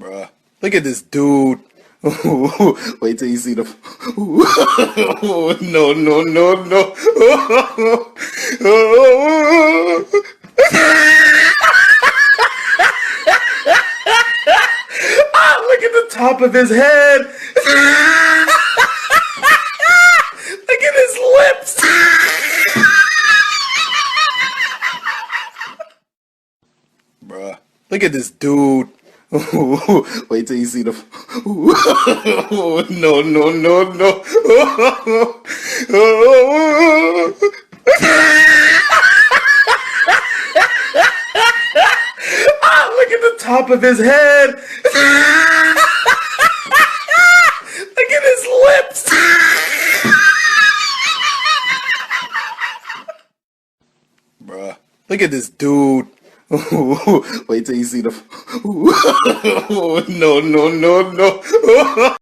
Bruh, look at this dude. Wait till you see the. No, no, no, no. Look at the top of his head. Look at his lips. Bruh, look at this dude. Wait till you see the. No, no, no, no. Look at the top of his head. Look at his lips. Bruh, look at this dude. Wait till you see the. No, no, no, no.